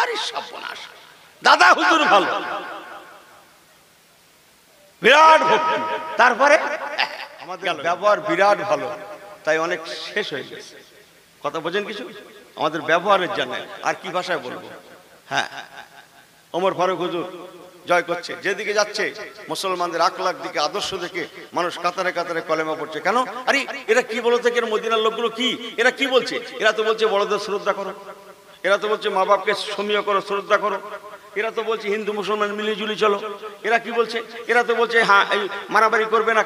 আরে সর্বনাশ, দাদা হুজুর ভালো, বিরাট ভক্তি, তারপরে আমাদের ব্যবহার বিরাট ভালো, তাই অনেক শেষ হয়ে গেছে। কথা বোঝেন কিছু? আমাদের ব্যবহারের জন্য আর কি ভাষায় বলবো। হ্যাঁ, ওমর ফারুক হুজুর জয় করছে, যেদিকে যাচ্ছে মুসলমানদের আখলাক দিকে, আদর্শ দেখে মানুষ কাতারে কাতারে কলেমা পড়ছে। কেন? আরে এরা কি বলতে, মদিনার লোকগুলো কি এরা কি বলছে? এরা তো বলছে বড়দের শ্রদ্ধা করো, এরা তো বলছে মা বাপকে সমীহ করো, শ্রদ্ধা করো, এরা তো বলছে হিন্দু মুসলমান মিলিজুলি চলো। এরা কি বলছে? এরা তো বলছে হ্যাঁ এই মারামারি করবে না,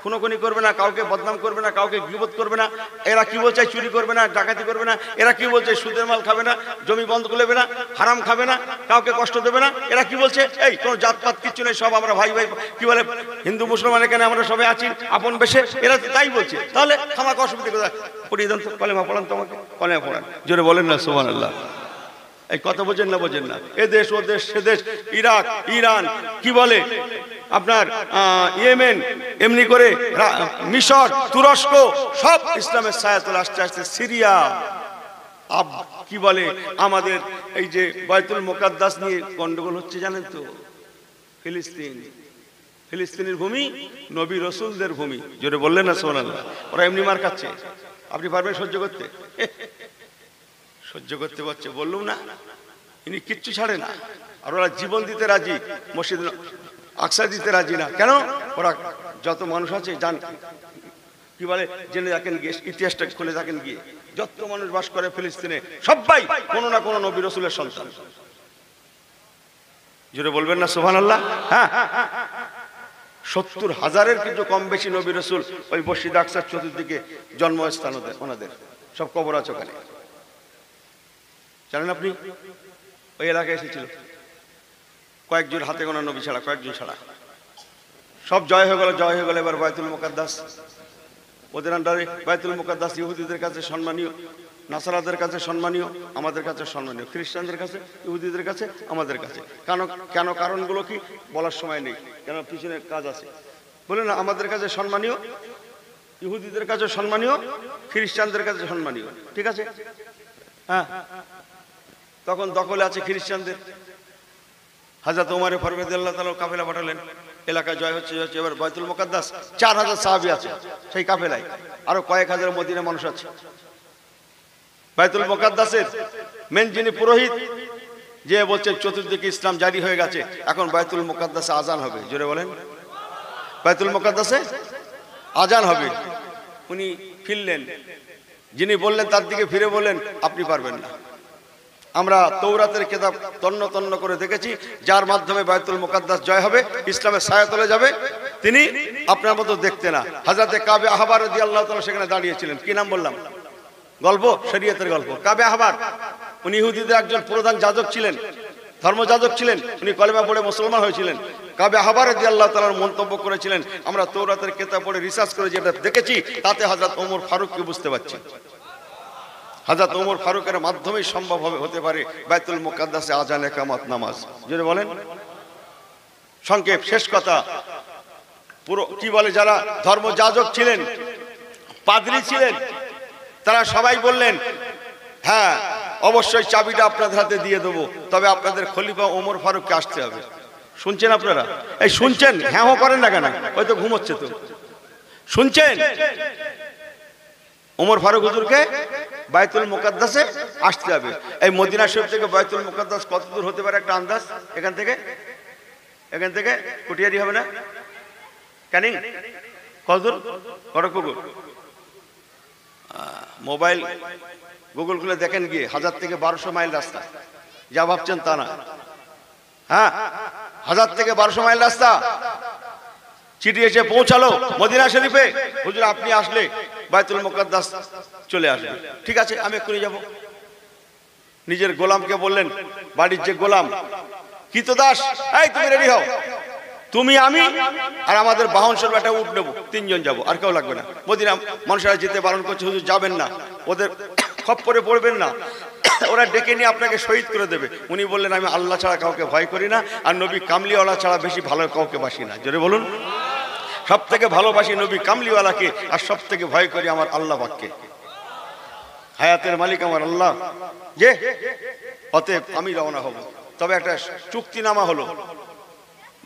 খুনোখুনি করবে না, কাউকে বদনাম করবে না, কাউকে গীবত করবে না। এরা কি বলছে? চুরি করবে না, ডাকাতি করবে না। এরা কি বলছে? সুদের মাল খাবে না, জমি বন্ধ করবে না, হারাম খাবে না, কাউকে কষ্ট দেবে না। এরা কি বলছে? এই কোনো জাতপাত কিচ্ছু নেই, সব আমরা ভাই ভাই, কি বলে হিন্দু মুসলমান, এখানে আমরা সবাই আছি আপন বেশে। এরা তাই বলছে। তাহলে খামাকে অসুবিধা কোথায়? পড়িয়ে দেন তো, কলেমা পড়ান তো আমাকে, কলেমা পড়ান, জোরে বলেন না সুবহানাল্লাহ। এই কথা বোঝেন না? বোঝেন না? এ দেশ ও দেশ, সে দেশ, ইরাক, ইরান, কি বলে আপনার ইয়েমেন, এমনি করে মিশর, তুরস্ক, সব ইসলামের ছায়াতলে আসতে আসতে, সিরিয়া, কি বলে আমাদের এই যে বাইতুল মুকাদ্দাস নিয়ে গন্ডগোল হচ্ছে জানেন তো? ফিলিস্তিন, ফিলিস্তিনের ভূমি নবী রসুলদের ভূমি, জোরে বললেন না সুবহানাল্লাহ। ওরা এমনি মার খাচ্ছে, আপনি পারবেন সহ্য করতে? সহ্য করতে পারছে, বললুম না, ইনি কিচ্ছু ছাড়ে না। আর ওরা জীবন দিতে রাজি, মসজিদ আকসা দিতে রাজি না। কেন? ওরা যত মানুষ আছে জান, কি বলে, জেনে দেখেন গিয়ে, ইতিহাসটা খুলে দেখেন গিয়ে, যত মানুষ বাস করে ফিলিস্তিনে সবাই কোনো না কোনো নবী রসুলের সন্তান। জোরে বলবেন না সুবহানাল্লাহ? হ্যাঁ, 70,000-এর কিছু কম বেশি নবী রসুল ওই মসজিদ আকসার চতুর্দিকে জন্মস্থান ওনাদের, সব কবর আছে ওখানে। জানেন আপনি? ওই এলাকায় এসেছিল কয়েকজন, হাতে গোনা নবী ছাড়া, কয়েকজন ছাড়া, সব জয় হয়ে গেল, জয় হয়ে গেল। এবার বাইতুল মুকাদ্দাস ওদের আন্ডারে। বাইতুল মুকাদ্দাস ইহুদিদের কাছে সম্মানীয়, নাসারাদের কাছে সম্মানীয়, আমাদের কাছে সম্মানীয়, খ্রিস্টানদের কাছে, ইহুদিদের কাছে, আমাদের কাছে। কেন কারণগুলো কি বলার সময় নেই, কেন পিছনে কাজ আছে। বলে না, আমাদের কাছে সম্মানীয়, ইহুদিদের কাছে সম্মানীয়, খ্রিস্টানদের কাছে সম্মানীয়, ঠিক আছে? হ্যাঁ, তখন দখলে আছে খ্রিস্টানদের। হযরত ওমর ফারুক রাদিয়াল্লাহু তাআলা কাফেলা পাঠালেন, এলাকা জয় হচ্ছে। এবার বাইতুল মুকাদ্দাস 4000 সাহাবী আছে সেই কাফেলায়, আরো কয়েক হাজার মদিনা মানুষ আছে। বাইতুল মুকাদ্দাসের মেন যিনি পুরোহিত, যে বলছে চতুর্দিকে ইসলাম জারি হয়ে গেছে, এখন বাইতুল মুকাদ্দাসে আজান হবে, জোরে বলেন। বাইতুল মুকাদ্দাসে আজান হবে। উনি ফিরলেন, যিনি বললেন তার দিকে ফিরে বললেন, আপনি পারবেন না। আমরা তৌরাতের কিতাব তন্ন তন্ন করে দেখেছি, যার মাধ্যমে বাইতুল মুকাদ্দাস জয় হবে, ইসলামের ছায়াতলে যাবে, তিনি আপনার মতো দেখতে না। হযরতে কাবে আহবার রাদিয়াল্লাহু তাআলা সেখানে দাঁড়িয়েছিলেন। কি নাম বললাম? গল্প, শরীয়তের গল্প। কাবে আহবার উনি ইহুদিদের একজন প্রধান যাজক ছিলেন, ধর্মযাজক ছিলেন। উনি কলেমা পড়ে মুসলমান হয়েছিলেন। কাবে আহবার রাদিয়াল্লাহু তাআলা মন্তব্য করেছিলেন, আমরা তৌরাতের কিতাব পড়ে রিসার্চ করে যেটা দেখেছি, তাতে হযরত ওমর ফারুককে বুঝতে পারছি। হযরত ওমর ফারুকের মাধ্যমেই সম্ভব হতে পারে বাইতুল মুকাদ্দাসে আজান, ইকামত, নামাজ, জোরে বলেন। সংক্ষেপ, শেষ কথা, পুরো কি বলে, যারা ধর্মযাজক ছিলেন, পাদ্রী ছিলেন, তারা সবাই বললেন, হ্যাঁ অবশ্যই চাবিটা আপনাদের হাতে দিয়ে দেবো, তবে আপনাদের খলিফা ওমর ফারুককে আসতে হবে। শুনছেন আপনারা? এই শুনছেন? হ্যাঁ হ্যাঁ করেন না কেন? হয়তো ঘুমোচ্ছে তো। শুনছেন? ওমর ফারুক হুজুরকে বাইতুল মুকাদ্দাসে আসতে হবে। এই মদিনা শরীফ থেকে বাইতুল মুকাদ্দাস কত দূর হতে পারে একটা আন্দাজ? এখান থেকে কুটিয়ারি হবে না? ক্যানিং কত দূর? খড়গপুর। মোবাইল গুগল খুলে দেখেন গিয়ে, 1000 থেকে 1200 মাইল রাস্তা। যা ভাবছেন তা না। হ্যাঁ, 1000 থেকে 1200 মাইল রাস্তা। চিঠি এসে পৌঁছালো মদিনা শরীফে, হুজুর আপনি আসলে বাইতুল মুকাদ্দাস চলে আসবে। ঠিক আছে, আমি এক্ষুনি যাব। নিজের গোলামকে বললেন, বাড়ির যে গোলাম, কৃতদাস, এই তুমি রেডি হও, তুমি, আমি আর আমাদের বাহন সর একটা উঠ নেবো, 3 জন যাবো, আর কেউ লাগবে না। মদিনা মানুষেরা যেতে বারণ করছে, হুজুর যাবেন না, ওদের খপ্পরে পড়বেন না, ওরা ডেকে নিয়ে আপনাকে শহীদ করে দেবে। উনি বললেন, আমি আল্লাহ ছাড়া কাউকে ভয় করি না, আর নবী কামলিওয়ালা ছাড়া বেশি ভালো কাউকে বাসি না। জোরে বলুন। সব থেকে ভালোবাসি নবী কামলিওয়ালাকে, আর সব থেকে ভয় করি আমার আল্লাহ পাককে। হায়াতের মালিক আমার আল্লাহ। যে অতএব আমি রওনা হব। তবে একটা চুক্তিনামা হলো,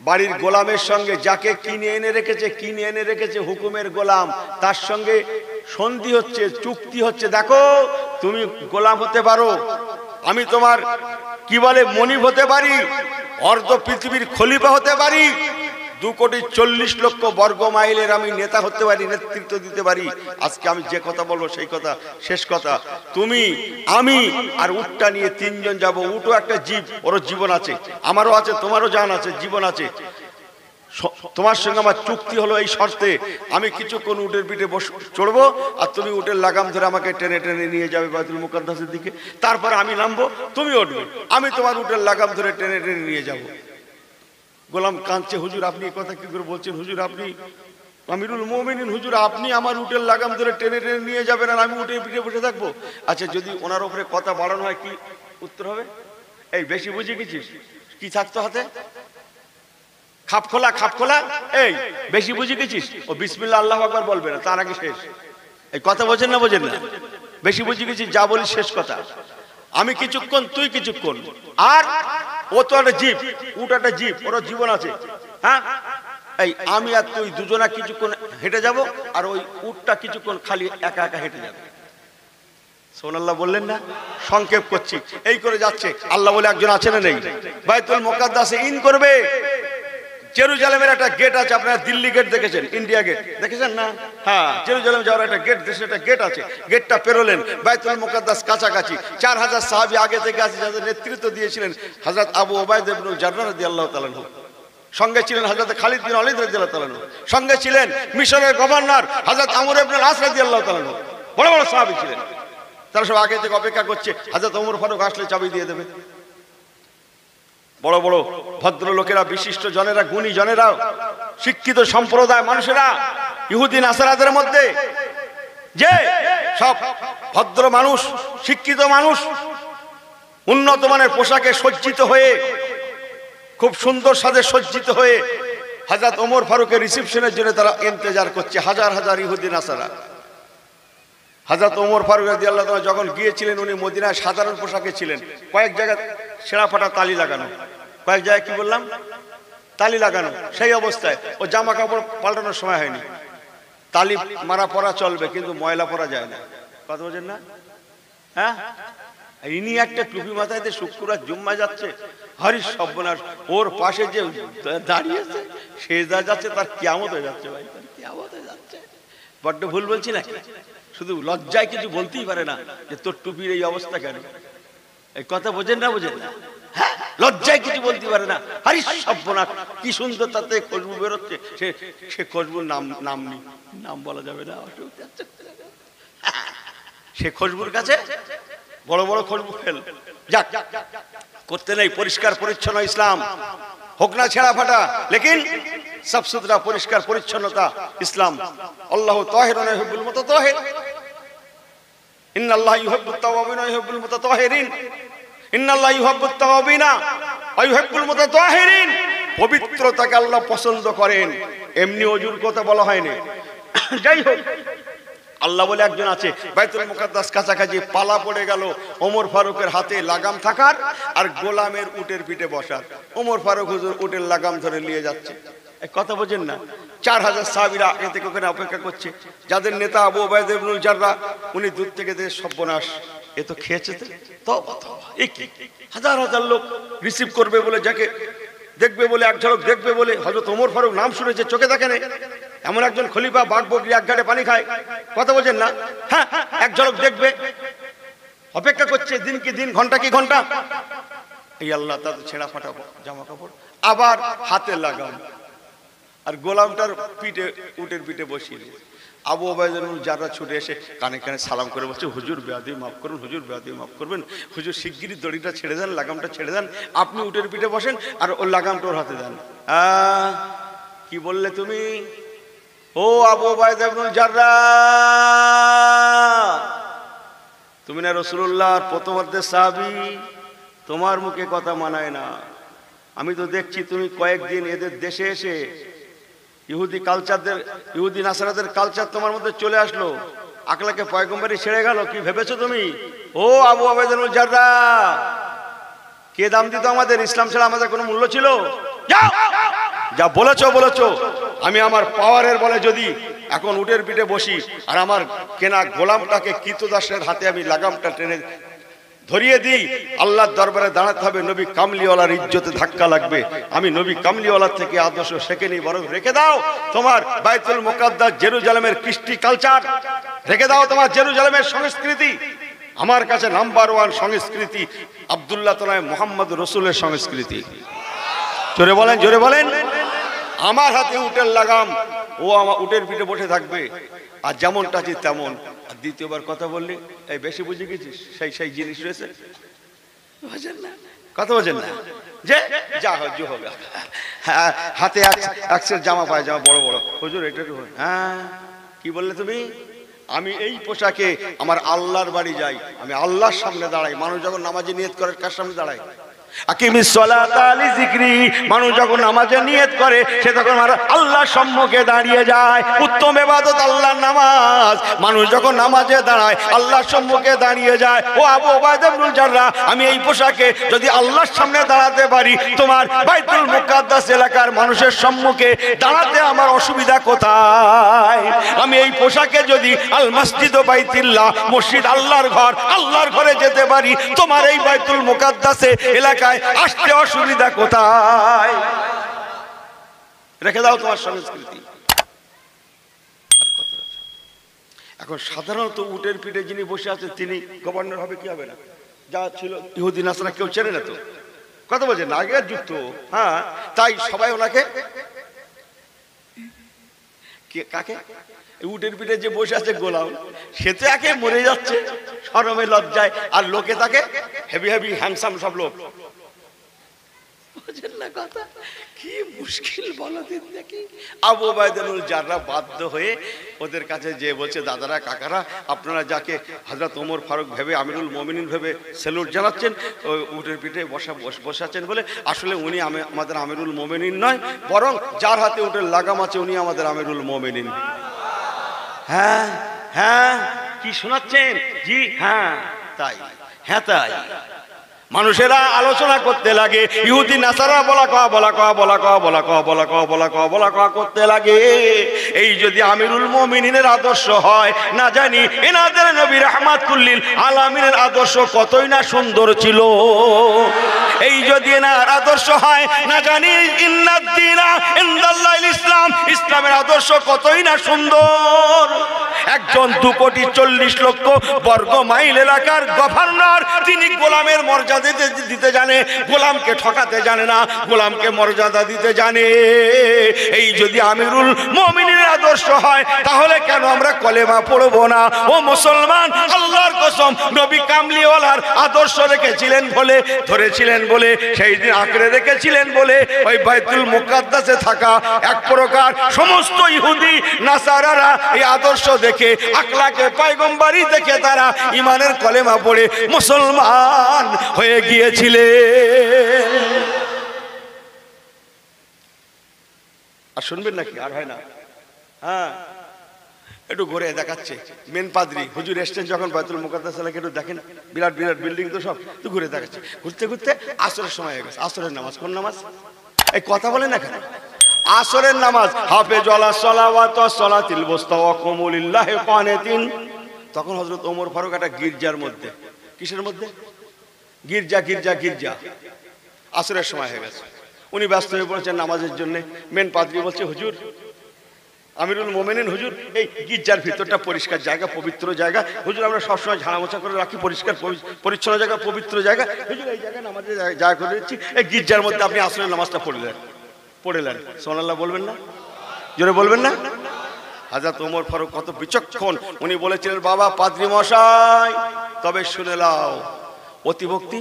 বাড়ির গোলামের সঙ্গে যাকে কিনে এনে রেখেছে হুকুমের গোলাম, তার সঙ্গে সন্ধি হচ্ছে, চুক্তি হচ্ছে, দেখো তুমি গোলাম হতে পারো, আমি তোমার কি বলে মনিব হতে পারি, অর্ধ পৃথিবীর খলিফা হতে পারি, 2,40,00,000 বর্গ মাইলের আমি নেতা হতে পারি, নেতৃত্ব দিতে পারি। আজকে আমি যে কথা বলবো সেই কথা শেষ কথা, তুমি আমি আর উটটা নিয়ে 3 জন যাবো। উটও একটা জীব, ওরও জীবন আছে, আমারও আছে, তোমারও জান আছে, জীবন আছে। তোমার সঙ্গে আমার চুক্তি হলো এই শর্তে, আমি কিছুক্ষণ উটের পিঠে চড়বো আর তুমি উটের লাগাম ধরে আমাকে টেনে টেনে নিয়ে যাবে বাইতুল মুকাদ্দাসের দিকে। তারপর আমি নামবো, তুমি উঠবে, আমি তোমার উটের লাগাম ধরে টেনে টেনে নিয়ে যাবো। গোলাম কাঁদছে, হুজুর আপনি এই কথা কি করে বলছেন, হুজুর আপনি আমিরুল মুমিনিন, হুজুর আপনি আমার উটের লাগাম ধরে টেনে টেনে নিয়ে যাবেন আর আমি উটের পিঠে বসে থাকবো? আচ্ছা, যদি ওনার উপরে কথা বাড়ানো হয় কি উত্তর হবে? এই বেশি বুঝে গেছিস, কি থাকতো হাতে? খাপ খোলা। এই বেশি বুঝে গেছিস, ও বিসমিল্লাহ আল্লাহু আকবার বলবে না, তার আগে শেষ। এই কথা বোঝেন না? বেশি বুঝে গেছিস, যা বলি শেষ কথা। আমি কিছুক্ষণ, তুই কিছুক্ষণ, আর ও তো একটা জীব, উট একটা জীব, ওর জীবন আছে। হ্যাঁ, এই আমি আর তুই দুজনা কিছুক্ষণ হেঁটে যাব, আর ওই উটটা কিছুক্ষণ খালি একা একা হেঁটে যাবে। সুবহানাল্লাহ বললেন না? সংক্ষেপ করছি, এই করে যাচ্ছে। আল্লাহ বলে একজন আছে না নেই? বাইতুল মুকাদ্দাসে ইন করবে। জেরুজালেমের একটা গেট আছে, আপনারা দিল্লি গেট দেখেছেন, ইন্ডিয়া গেট দেখেছেন না? হ্যাঁ, জেরুজালেম যাওয়ার একটা গেট, দেশে একটা গেট আছে। গেটটা পেরোলেন, বাইতুল মুকাদ্দাস কাছাকাছি। 4000 সাহাবী আগে থেকে আছে, যাদের নেতৃত্ব দিয়েছিলেন হযরত আবু উবাইদা ইবনুল জাররাহ রাদিয়াল্লাহু তাআলা আনহু। সঙ্গে ছিলেন হযরত খালিদ বিন ওয়ালিদ রাদিয়াল্লাহু তাআলা আনহু। সঙ্গে ছিলেন মিশরের গভর্নর হযরত আমর ইবনুল আস রাদিয়াল্লাহু তাআলা আনহু। বড় বড় সাহাবী ছিলেন। তারা সব আগে থেকে অপেক্ষা করছে, হযরত ওমর ফারুক আসলে চাবি দিয়ে দেবে। বড় বড় ভদ্রলোকেরা, বিশিষ্ট জনেরা, গুণী জনেরা, শিক্ষিত সম্প্রদায় মানুষেরা, ইহুদি নাসারাদের মধ্যে যে সব ভদ্র মানুষ, শিক্ষিত মানুষ, উন্নত মানের পোশাকে সজ্জিত হয়ে, খুব সুন্দর সাজে সজ্জিত হয়ে হযরত ওমর ফারুকের রিসেপশনের জন্য তারা ইন্তজার করছে। হাজার হাজার ইহুদি নাসারা। হযরত ওমর ফারুক রাদিয়াল্লাহু তাআলা যখন গিয়েছিলেন, উনি মদিনায় সাধারণ পোশাকে ছিলেন। কয়েক জায়গায় ছেঁড়া ফাটা তালি লাগানো, কয়েক জায়গায় কি বললাম, তালি লাগানো। সেই অবস্থায় ও জামা কাপড় পাল্টানোর সময় হয়নি। তালি মারা পরা চলবে, কিন্তু ময়লা পরা যায় না। কথা বোঝেন না? হ্যাঁ, ইনি একটা টুপি মাথায় দিয়ে শুক্রবার জুম্মা যাচ্ছে, হরি সর্বনাশ, ওর পাশে যে দাঁড়িয়েছে সে যা যাচ্ছে, তার কিয়ামত হয়ে যাচ্ছে। ভাই, তার কিয়ামত হয়ে যাচ্ছে। বড্ড ভুল বলছি নাকি? শুধু লজ্জায় কিছু বলতেই পারে না যে তোর টুপির এই অবস্থা কেন। এই কথা বোঝেন না? হ্যাঁ, লজ্জায় কিছু বলতে পারে না। আরে সর্বনাশ, কি সুন্দর তাতে খুশবু বেরোচ্ছে। সে খুশবুর নাম নেই, নাম বলা যাবে না। সে খুশবুর কাছে বড় বড় খুশবু ফেল, যাক করতে নেই। পরিষ্কার পরিচ্ছন্ন ইসলাম, হোক না ছেঁড়া ফাটা, লেকিন সাফ সুতরা পরিষ্কার পরিচ্ছন্নতা ইসলাম। আল্লাহু তাহিরুন ইউহিব্বুল মুতাতাহির, ইন্নাল্লাহা ইউহিব্বুত তাওয়াবিন ওয়া ইউহিব্বুল মুতাতাহিরিন, ইন্নাল্লাহা ইউহিব্বুত তাওয়াবিন ওয়া ইউহিব্বুল মুতাতাহিরিন। পবিত্রতাকে আল্লাহ পছন্দ করেন, এমনি ওযুর কথা বলা হয়নি। যাই হোক, আল্লাহ বলে একজন আছে। বাইতুল মুকাদ্দাস কাছাকাছি, পালা পড়ে গেল ওমর ফারুকের হাতে লাগাম থাকার আর গোলামের উটের পিঠে বসার। ওমর ফারুক হুজুর উটের লাগাম ধরে নিয়ে যাচ্ছে। কথা বোঝেন না? 4000 সাহাবীরা আগে থেকে ওখানে অপেক্ষা করছে। যাদের নেতা আবু উবাইদা ইবনুল জাররাহ, উনি দূর থেকে দেখে সর্বনাশ, এ তো খেয়েছে। তো হাজার হাজার লোক রিসিভ করবে বলে, যাকে দেখবে বলে, এক ঝলক দেখবে বলে, হযরত ওমর ফারুক নাম শুনেছে, চোখে দেখে নেই। এমন একজন খলিফা, বাঘ বকরি এক ঘাটে পানি খায়। কথা বোঝেন না? হ্যাঁ, এক ঝলক দেখবে, অপেক্ষা করছে দিন কি দিন, ঘন্টা কি ঘন্টা। এই আল্লাহ তাদের ছেঁড়া ফাটা জামা কাপড়, আবার হাতে লাগাম, আর গোলামটার পিঠে, উটের পিঠে বসিয়ে দিয়ে আবু উবাইদা ইবনুল জাররাহ ছুটে এসে কানে কানে সালাম করে বলছে, হুজুর বেয়াদবি মাফ করুন, হুজুর বেয়াদবি মাফ করবেন, হুজুর শিগগিরই দড়িটা ছেড়ে দেন, লাগামটা ছেড়ে দেন, আপনি উটের পিঠে বসেন আর ওর লাগামটা ওর হাতে দেন। কি বললে তুমি? ও আবু উবাইদা ইবনুল জাররাহ, তুমি না রাসূলুল্লাহর প্রথমার্ধের সাহাবী, তোমার মুখে কথা মানায় না। আমি তো দেখছি তুমি কয়েকদিন এদের দেশে এসে ইহুদি কালচারদের, ইহুদি নাসারাদের কালচার তোমার মধ্যে চলে আসলো, আকলাকে পয়গম্বরী ছেড়ে গেল। কি ভেবেছো তুমি? ও আবু উবাইদা ইবনুল জাররাহ, কে দাম দিত আমাদের? ইসলাম ছাড়া আমাদের কোনো মূল্য ছিল? যাও, যা বলেছো বলেছো। আমি আমার পাওয়ারের বলে যদি এখন উটের পিঠে বসি আর আমার কেনা গোলামটাকে কৃতদাসের হাতে আমি লাগামটা টেনে ধরিয়ে দিই, আল্লাহর দরবারে দাঁড়াতে হবে, নবী কামলিওয়ালার ইজ্জতে ধাক্কা লাগবে। আমি নবী কামলিওয়ালার থেকে আদর্শ শেখে নিই, বরং রেখে দাও তোমার বাইতুল মুকাদ্দাস জেরুজালেমের কৃষ্টি কালচার, রেখে দাও তোমার জেরুজালেমের সংস্কৃতি। আমার কাছে নাম্বার 1 সংস্কৃতি আব্দুল্লাহ তলায় মোহাম্মদ রসুলের সংস্কৃতি। জোরে বলেন, জোরে বলেন। আমার হাতে উটের লাগাম, ও আমার উটের পিঠে বসে থাকবে, আর যেমনটা আছে তেমন। আর দ্বিতীয়বার কথা বললি এই বেশি বুঝে গেছিস, সেই সেই জিনিস রয়েছে, কথা বোঝেন না? যে যা হজ হবে, হ্যাঁ হাতে এক সেট জামা পায়জামা বড় বড়, হুজুর এটা হ্যাঁ কি বললে তুমি? আমি এই পোশাকে আমার আল্লাহর বাড়ি যাই, আমি আল্লাহর সামনে দাঁড়াই। মানুষ যখন নামাজে নিয়ত করে কার সামনে দাঁড়ায়? আকিমিস সালাতা লিযিকরি। মানুষ যখন নামাজে নিয়ত করে সে তখন আল্লাহর সম্মুখে দাঁড়িয়ে যায়। উত্তম ইবাদত আল্লাহর নামাজ। মানুষ যখন নামাজে দাঁড়ায় আল্লাহর সম্মুখে দাঁড়িয়ে যায়। ও আবু উবাইদা ইবনুল জাররাহ, আমি এই পোশাকে যদি আল্লাহর সামনে দাঁড়াতে পারি, তোমার বাইতুল মুকাদ্দাস এলাকার মানুষের সম্মুখে দাঁড়াতে আমার অসুবিধা কোথায়? আমি এই পোশাকে যদি আল মসজিদ বাইতুল্লাহ, মসজিদ আল্লাহর ঘর, আল্লাহর ঘরে যেতে পারি, তোমার এই বাইতুল মুকাদ্দাসে এলাকা আসতে অসুবিধা কোথায়? রেখে দাও তোমার সংস্কৃতি। এখন সাধারণত উটের পিঠে যিনি বসে আছেন তিনি গভর্নর হবে কি হবে না? যা ছিল ইহুদি নাসারা কেউ চেনে না তো, কথা বলছেন না, আগের যুক্ত। হ্যাঁ, তাই সবাই ওনাকে কাকে উটের পিঠে যে বসে আছে গোলাম, সে তো একে মরে যাচ্ছে শরমে লজ্জায়, আর লোকে তাকে হেভি হেভি হ্যান্ডসাম সব লোক। কথা কি মুশকিল বলো দিন দেখি। আবু উবাইদা ইবনুল জাররাহ বাধ্য হয়ে ওদের কাছে যে বলছে, দাদারা কাকারা, আপনারা যাকে হযরত ওমর ফারুক ভেবে আমিরুল মুমিনিন ভেবে সেলুট জানাচ্ছেন, উটের পিঠে বসে আছেন বলে, আসলে উনি আমাদের আমিরুল মুমিনিন নয়, বরং যার হাতে উটের লাগাম আছে উনি আমাদের আমিরুল মুমিনিন। হ্যাঁ হ্যাঁ, কি শোনাচ্ছেন? জি হ্যাঁ তাই, হ্যাঁ তাই। মানুষেরা আলোচনা করতে লাগে, ইহুদি নাসারা বলা কওয়া করতে লাগে। এই যদি আমিরুল মুমিনিনের আদর্শ হয়, না জানি এনাদের নবী রাহমাতুল লিল আলামিনের আদর্শ কতই না সুন্দর ছিল। এই যদি এনার আদর্শ হয়, না জানি ইন্নাদ দীনা ইনদাল্লাহিল ইসলাম, ইসলামের আদর্শ কতই না সুন্দর। একজন 2,40,00,000 বর্গ মাইল এলাকার গভর্নর, তিনি গোলামের মর্যাদা দিতে জানে, গোলামকে ঠকাতে জানে না, গোলামকে মর্যাদা দিতে জানে। এই যদি আমিরুল মুমিনিনের আদর্শ হয়, তাহলে কেন আমরা কলেমা পড়বো না? ও মুসলমান, আল্লাহর কসম, নবী কামলিওয়ালার আদর্শ রেখেছিলেন বলে, ধরেছিলেন বলে, সেই দিন আঁকড়ে রেখেছিলেন বলে, ওই বাইতুল মুকাদ্দাসে থাকা এক প্রকার সমস্ত ইহুদি নাসারারা এই আদর্শ দেখে, আখলাকে পয়গম্বরী দেখে তারা ঈমানের কলেমা পড়ে মুসলমান হয়ে গিয়েছিলেন। আর শুনবেন নাকি? আর হয় না? হ্যাঁ, একটু ঘুরে দেখাচ্ছে মেন পাদ্রী হুজুর এসছেন যখন বাইতুল মুকাদ্দাস এলাকা, একটু দেখেন, বিরাট বিরাট বিল্ডিং তো সব, তো ঘুরে দেখাচ্ছে। ঘুরতে ঘুরতে আসরের সময় হয়ে গেছে। আসরের নামাজ, কোন নামাজ? এই কথা বলেন না কেন? আসরের নামাজ, হাফেজু আলাস সালাওয়াতি ওয়াস সালাতিল বুসতা ওয়া কুমু লিল্লাহি কানিতিন। তখন হযরত ওমর ফারুক একটা গির্জার মধ্যে, কিসের মধ্যে? গির্জা। আসরের সময় হয়ে গেছে, উনি ব্যস্ত হয়ে পড়েছেন নামাজের জন্য। মেন পাদ্রী বলছে, হুজুর আমিরুল মুমিনিন হুজুর, এই গির্জার ভিতরটা পরিষ্কার জায়গা, পবিত্র জায়গা হুজুর, আমরা সবসময় ঝাড়া মোছা করে রাখি, পরিষ্কার পরিচ্ছন্ন জায়গা, পবিত্র জায়গা হুজুর, এই জায়গায় নামাজের জায়গা করে দিচ্ছি, এই গির্জার মধ্যে আপনি আসরের নামাজটা পড়লেন। সুবহানাল্লাহ বলবেন না? জোরে বলবেন না? হযরত ওমর ফারুক কত বিচক্ষণ, উনি বলেছিলেন, বাবা পাদ্রী মশাই, তবে শুনে নাও, অতিভক্তি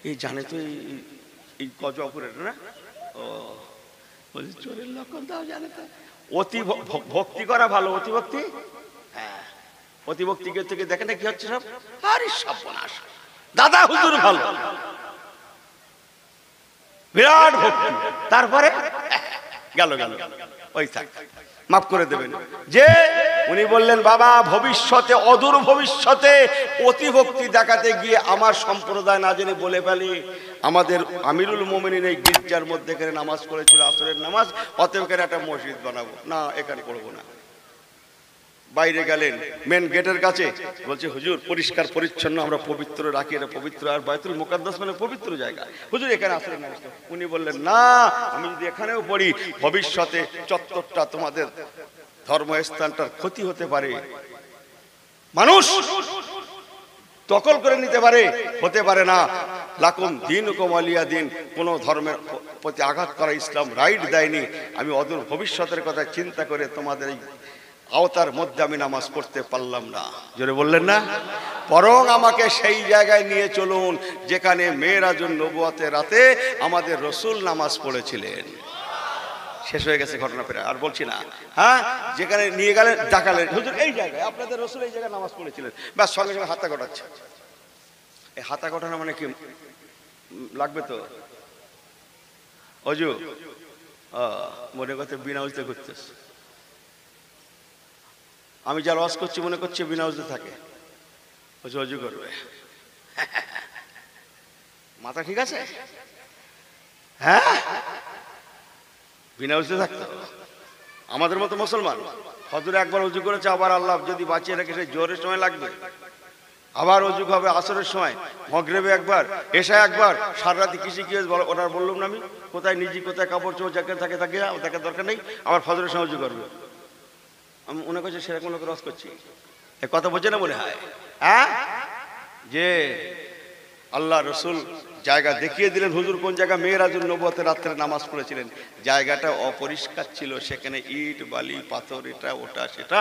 এই জানে তো, এই গজপুরের না, ও বলছি চোরের লক্ষণ তাও জানে তো। অতি ভক্তি করা ভালো, অতিভক্তি, হ্যাঁ, অতিভক্তি থেকে দেখেন না কি হচ্ছে সব। আরে সর্বনাশ, দাদা হুজুর ভালো, বিরাট ভক্তি, তারপরে গেল ওই থাক, মাফ করে দেবেন। যে উনি বললেন বাবা ভবিষ্যতে অদূর ভবিষ্যতে অতিভক্তি দেখাতে গিয়ে আমার সম্প্রদায় না জেনে বলে ফেলে আমাদের আমিরুল মোমিনিন এই গির্জার মধ্যে এখানে নামাজ পড়েছিল আসরের নামাজ, অতএব এখানে একটা মসজিদ বানাবো না, এখানে করবো না। বাইরে গেলেন মেন গেটের কাছে, বলছে হুজুর পরিষ্কার পরিচ্ছন্ন আমরা পবিত্র রাখি, এটা পবিত্র, আর বাইতুল মুকাদ্দাস মানে পবিত্র জায়গা, হুজুর এখানে আসলে না। উনি বললেন না, আমি যদি এখানেও পড়ি ভবিষ্যতে চত্বরটা তোমাদের ধর্মস্থানটার ক্ষতি হতে পারে, মানুষ দখল করে নিতে পারে, হতে পারে না। লাকুম দীনুকুম ওয়ালিয়া দিন, কোন ধর্মের প্রতি আঘাত করা ইসলাম রাইট দেয়নি। আমি অদূর ভবিষ্যতের কথা চিন্তা করে তোমাদের এই আওতার মধ্যে আমি নামাজ পড়তে পারলাম না। জোরে বললেন না? বরং আমাকে সেই জায়গায় নিয়ে চলুন যেখানে মেরাজুন নবুয়তের রাতে আমাদের রসুল নামাজ পড়েছিলেন। শেষ হয়ে গেছে ঘটনা, ফেরা আর বলছি না। হ্যাঁ, যেখানে নিয়ে গেলেন ডাকালেন, হুজুর এই জায়গায় আপনাদের রসুল এই জায়গায় নামাজ পড়েছিলেন, ব্যাস সঙ্গে সঙ্গে হাতা গোটাচ্ছে। এই হাতা গোটানো মানে কি লাগবে তো অজু, মনে করতে বিনা উজতে করতেছ। আমি যার ওয়াজ করছি মনে করছি বিনা উজতে থাকে, অজু করবে। মাথা ঠিক আছে? হ্যাঁ, বিনা উজতে থাকতো। আমাদের মতো মুসলমান হজরে একবার উজু করেছে, আবার আল্লাহ যদি বাঁচিয়ে রাখে সেই জোরের সময় লাগবে, আবার অজু হবে আসরের সময়, মগরিবে একবার, এশা একবার, সারা রাতি কৃষি কি ওনার বললাম না আমি, কোথায় নিজে কোথায় কাপড় চোপড় যাকে থাকে থাকে দেখার দরকার নেই, আবার ফজরের সময় উজু করবে। আমি মনে করছি সেরকম লোকের রস করছি, এ কথা বোঝে না মনে হয়। হ্যাঁ, যে আল্লাহ রসুল জায়গা দেখিয়ে দিলেন, হুজুর কোন জায়গা মেরাজুন নবুয়তের রাত্রে নামাজ পড়েছিলেন, জায়গাটা অপরিষ্কার ছিল, সেখানে ইট বালি পাথর এটা ওটা সেটা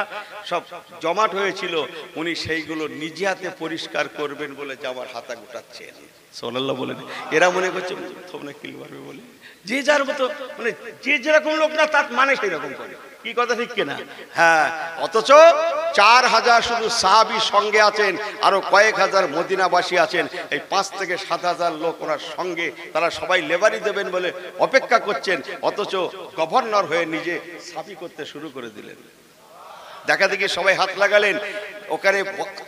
সব জমাট হয়েছিল। উনি সেইগুলো নিজে হাতে পরিষ্কার করবেন বলে জামার হাতা গোটাচ্ছেন। সুবহানাল্লাহ বলেন। এরা মনে করছে তোমরা কিল মারবে বলে, যে যার মতো মানে যে যেরকম লোক না তার মানে সেই রকম করে, কি কথা ঠিক কিনা? হ্যাঁ, অথচ 4000 শুধু সাহাবী সঙ্গে আছেন, আরো কয়েক হাজার মদিনাবাসী আছেন, এই 5 থেকে 7,000 লোক ওনার সঙ্গে, তারা সবাই লেবারি দেবেন বলে অপেক্ষা করছেন, অথচ গভর্নর হয়ে নিজে সাফি করতে শুরু করে দিলেন। দেখা দেখি সবাই হাত লাগালেন। ওখানে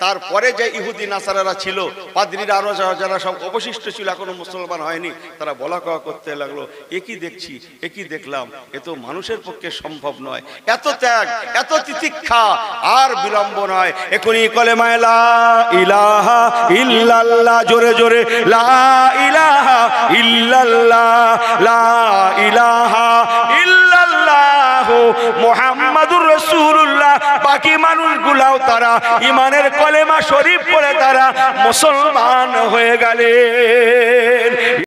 তারপরে যে ইহুদি নাসারারা ছিল, পাদ্রীরা আরো যারা সব অবশিষ্ট ছিল, এখনো মুসলমান হয়নি, তারা বলা কওয়া করতে লাগলো, একই দেখছি, একই দেখলাম, এ তো মানুষের পক্ষে সম্ভব নয়, এত ত্যাগ, এত তিতিক্ষা, আর বিলম্ব নয়, এখনই কলেমা লা ইলাহা ইল্লাল্লাহ, জোরে জোরে লা ইলাহা ইল্লাল্লাহ, লা ইলাহা ইল্লাল্লাহ মুহাম্মাদুর রাসূলুল্লাহ। বাকি মানুষগুলাও তারা ইমানের কলেমা শরীফ পড়ে তারা মুসলমান হয়ে গেলেন।